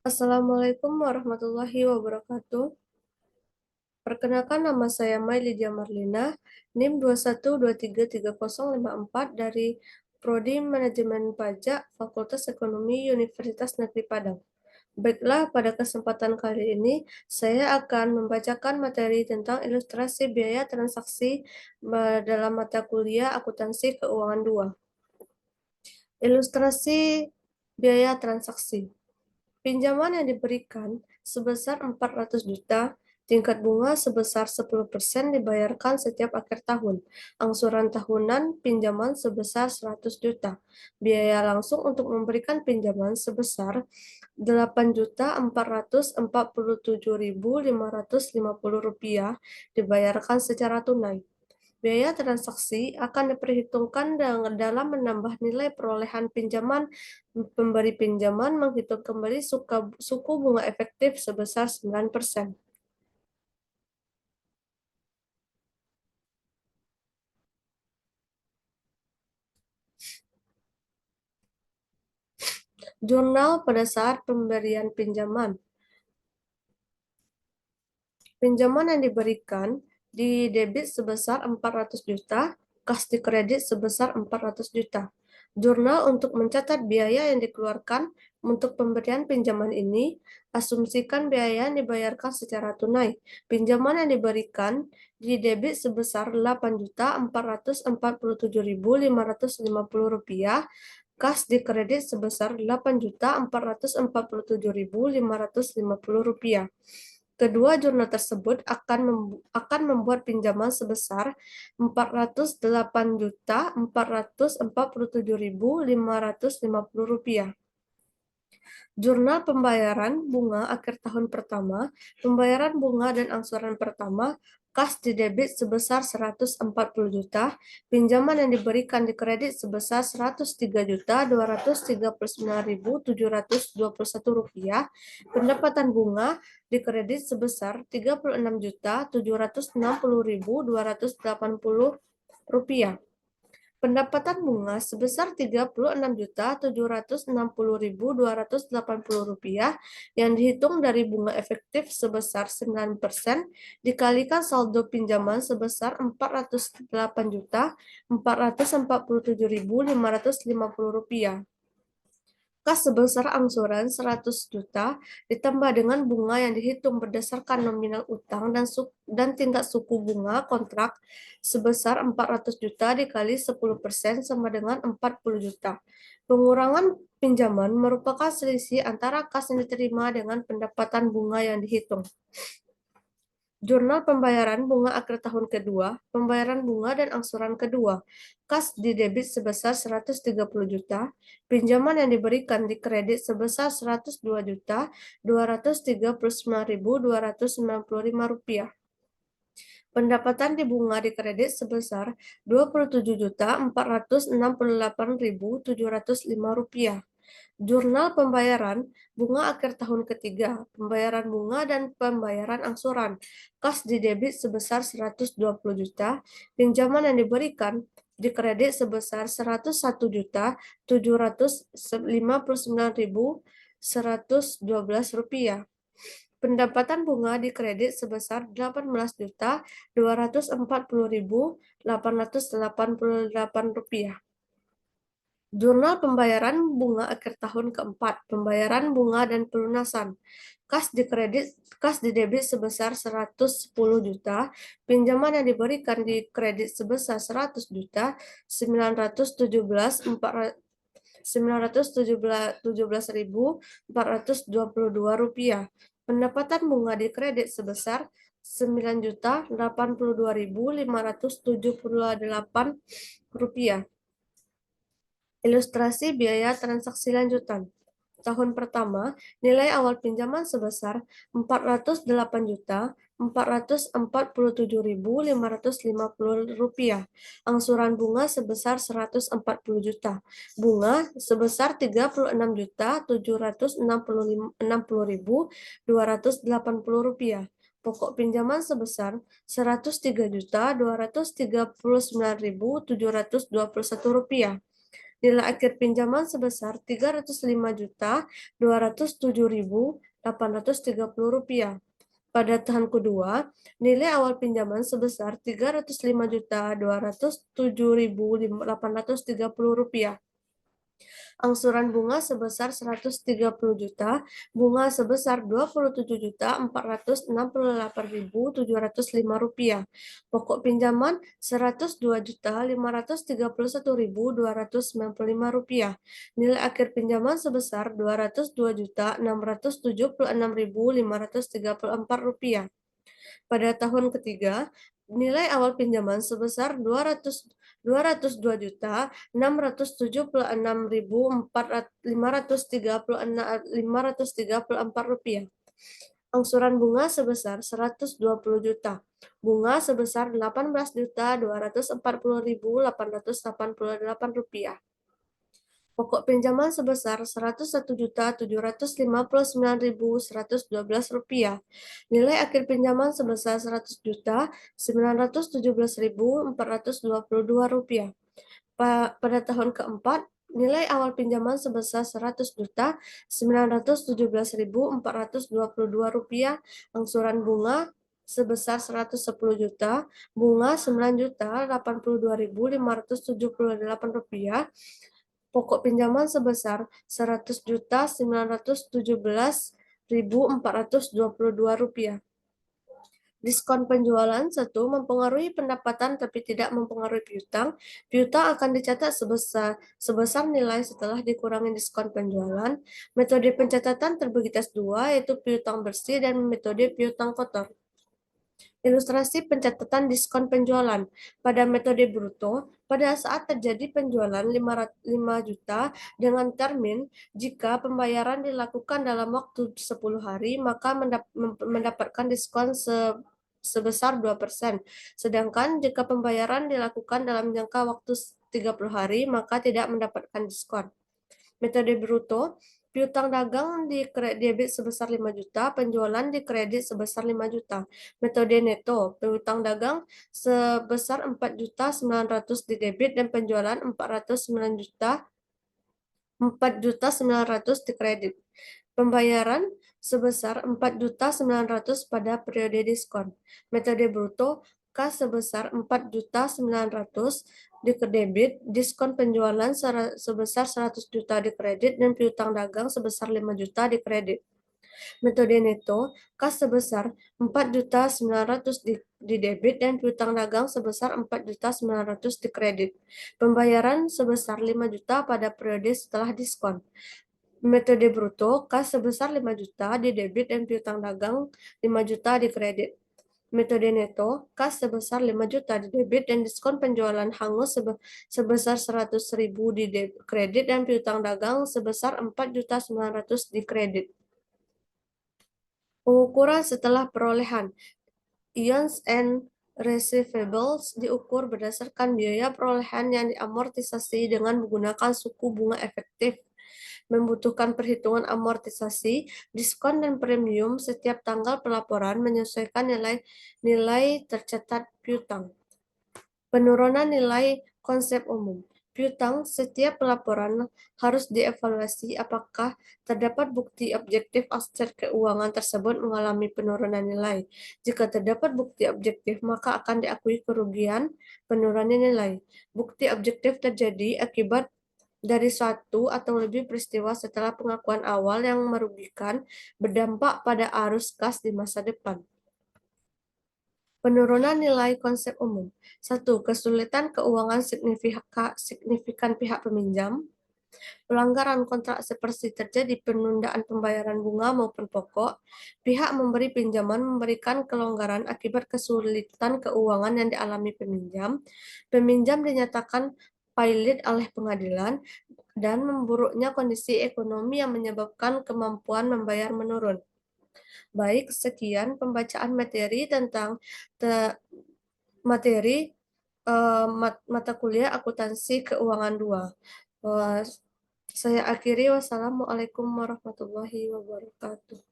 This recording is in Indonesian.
Assalamualaikum warahmatullahi wabarakatuh. Perkenalkan nama saya Mai Lydia Marlina, NIM 21233054 dari Prodi Manajemen Pajak, Fakultas Ekonomi Universitas Negeri Padang. Baiklah, pada kesempatan kali ini saya akan membacakan materi tentang ilustrasi biaya transaksi dalam mata kuliah Akuntansi Keuangan 2. Ilustrasi biaya transaksi. Pinjaman yang diberikan sebesar 400 juta, tingkat bunga sebesar 10% dibayarkan setiap akhir tahun. Angsuran tahunan pinjaman sebesar 100 juta. Biaya langsung untuk memberikan pinjaman sebesar 8.447.550 rupiah dibayarkan secara tunai. Biaya transaksi akan diperhitungkan dalam menambah nilai perolehan pinjaman. Pemberi pinjaman menghitung kembali suku bunga efektif sebesar 9%. Jurnal pada saat pemberian pinjaman. Pinjaman yang diberikan di debit sebesar 400 juta, kas di kredit sebesar 400 juta. Jurnal untuk mencatat biaya yang dikeluarkan untuk pemberian pinjaman ini, asumsikan biaya yang dibayarkan secara tunai. Pinjaman yang diberikan di debit sebesar 8.447.550 rupiah, kas di kredit sebesar 8.447.550 rupiah. Kedua jurnal tersebut akan membuat pinjaman sebesar 408.447.550 rupiah. Jurnal pembayaran bunga akhir tahun pertama, pembayaran bunga dan angsuran pertama, kas di debit sebesar 140 juta, pinjaman yang diberikan di kredit sebesar 103.239.721 rupiah, pendapatan bunga di kredit sebesar 36.760.280 rupiah. Pendapatan bunga sebesar 36.760.280 rupiah yang dihitung dari bunga efektif sebesar 9% dikalikan saldo pinjaman sebesar 408.447.550 rupiah. Kas sebesar angsuran 100 juta ditambah dengan bunga yang dihitung berdasarkan nominal utang dan tingkat suku bunga kontrak sebesar 400 juta dikali 10% sama dengan 40 juta. Pengurangan pinjaman merupakan selisih antara kas yang diterima dengan pendapatan bunga yang dihitung. Jurnal pembayaran bunga akhir tahun kedua, pembayaran bunga dan angsuran kedua, kas di debit sebesar 130 juta, pinjaman yang diberikan di kredit sebesar 102 juta 239.295 rupiah. Pendapatan di bunga di kredit sebesar 27.468.705 rupiah. Jurnal pembayaran bunga akhir tahun ketiga, pembayaran bunga dan pembayaran angsuran, kas di debit sebesar 120 juta, pinjaman yang diberikan di kredit sebesar 101.759.112 rupiah. Pendapatan bunga di kredit sebesar 18.240.888 rupiah. Jurnal pembayaran bunga akhir tahun keempat, pembayaran bunga dan pelunasan. Kas di debit sebesar 110 juta, pinjaman yang diberikan di kredit sebesar 100 juta 917.422 rupiah. Pendapatan bunga di kredit sebesar 9.082.578 rupiah. Ilustrasi biaya transaksi lanjutan. Tahun pertama, nilai awal pinjaman sebesar 408 juta 447.550 rupiah. Angsuran bunga sebesar 140 juta. Bunga sebesar 36 juta 760.280 rupiah. Pokok pinjaman sebesar 103 juta 239.721 rupiah. Nilai akhir pinjaman sebesar Rp305.207.830. Pada tahun kedua, nilai awal pinjaman sebesar Rp305.207.830. Angsuran bunga sebesar 130 juta, bunga sebesar Rp27.468.705. Pokok pinjaman Rp102.531.295. Nilai akhir pinjaman sebesar Rp202.676.534. Pada tahun ketiga, nilai awal pinjaman sebesar Rp202.676.534. Angsuran bunga sebesar 120 juta. Bunga sebesar Rp18.240.888. Pokok pinjaman sebesar Rp101.759.112. Nilai akhir pinjaman sebesar Rp100.917.422. Pada tahun keempat, nilai awal pinjaman sebesar Rp100.917.422. Angsuran bunga sebesar Rp110 juta, bunga Rp9.082.578. Pokok pinjaman sebesar Rp100.917.422. Diskon penjualan 1 mempengaruhi pendapatan tapi tidak mempengaruhi piutang. Piutang akan dicatat sebesar nilai setelah dikurangi diskon penjualan. Metode pencatatan terbagi atas 2, yaitu piutang bersih dan metode piutang kotor. Ilustrasi pencatatan diskon penjualan. Pada metode bruto, pada saat terjadi penjualan 5 juta dengan termin, jika pembayaran dilakukan dalam waktu 10 hari, maka mendapatkan diskon sebesar 2%. Sedangkan jika pembayaran dilakukan dalam jangka waktu 30 hari, maka tidak mendapatkan diskon. Metode bruto, piutang dagang debit sebesar 5 juta, penjualan dikredit sebesar 5 juta. Metode neto, piutang dagang sebesar 4 juta 900 di debit dan penjualan 409 juta 4.900 di kredit. Pembayaran sebesar 4.900 pada periode diskon. Metode bruto, kas sebesar 4.900 di debit, diskon penjualan sebesar 100 juta di kredit, dan piutang dagang sebesar 5 juta di kredit. Metode neto, kas sebesar 4.900 di debit dan piutang dagang sebesar 4.900 di kredit. Pembayaran sebesar 5 juta pada periode setelah diskon. Metode bruto, kas sebesar 5 juta di debit dan piutang dagang 5 juta di kredit. Metode neto, kas sebesar 5 juta di debit dan diskon penjualan hangus sebesar 100.000 di kredit dan piutang dagang sebesar 4.900 di kredit. Pengukuran setelah perolehan. Loans and receivables diukur berdasarkan biaya perolehan yang diamortisasi dengan menggunakan suku bunga efektif. Membutuhkan perhitungan amortisasi, diskon, dan premium setiap tanggal pelaporan menyesuaikan nilai tercatat piutang. Penurunan nilai konsep umum. Piutang, setiap pelaporan harus dievaluasi apakah terdapat bukti objektif aset keuangan tersebut mengalami penurunan nilai. Jika terdapat bukti objektif, maka akan diakui kerugian penurunan nilai. Bukti objektif terjadi akibat dari satu atau lebih peristiwa setelah pengakuan awal yang merugikan berdampak pada arus kas di masa depan. Penurunan nilai konsep umum. 1. Kesulitan keuangan signifikan pihak peminjam. Pelanggaran kontrak seperti terjadi penundaan pembayaran bunga maupun pokok. Pihak memberi pinjaman memberikan kelonggaran akibat kesulitan keuangan yang dialami peminjam. Peminjam dinyatakan pailit oleh pengadilan dan memburuknya kondisi ekonomi yang menyebabkan kemampuan membayar menurun. Baik, sekian pembacaan materi tentang materi mata kuliah akuntansi keuangan 2. Saya akhiri. Wassalamualaikum warahmatullahi wabarakatuh.